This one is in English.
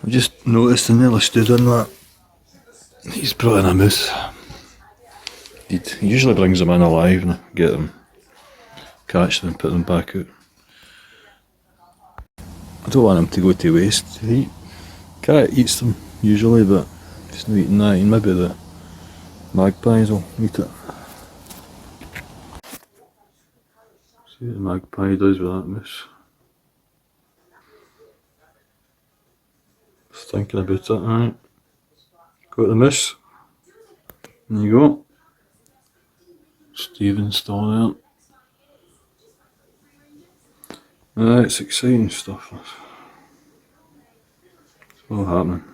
I just noticed and nearly stood on that. He's brought in a moose. He usually brings them in alive and get them, catch them and put them back out. I don't want him to go to waste. Cat eats them usually, but he's not eating that. Maybe the magpies will eat it. See what the magpie does with that moose. Just thinking about it, alright. Got the moose. There you go. Stephen's still there. It's exciting stuff. It's all happening.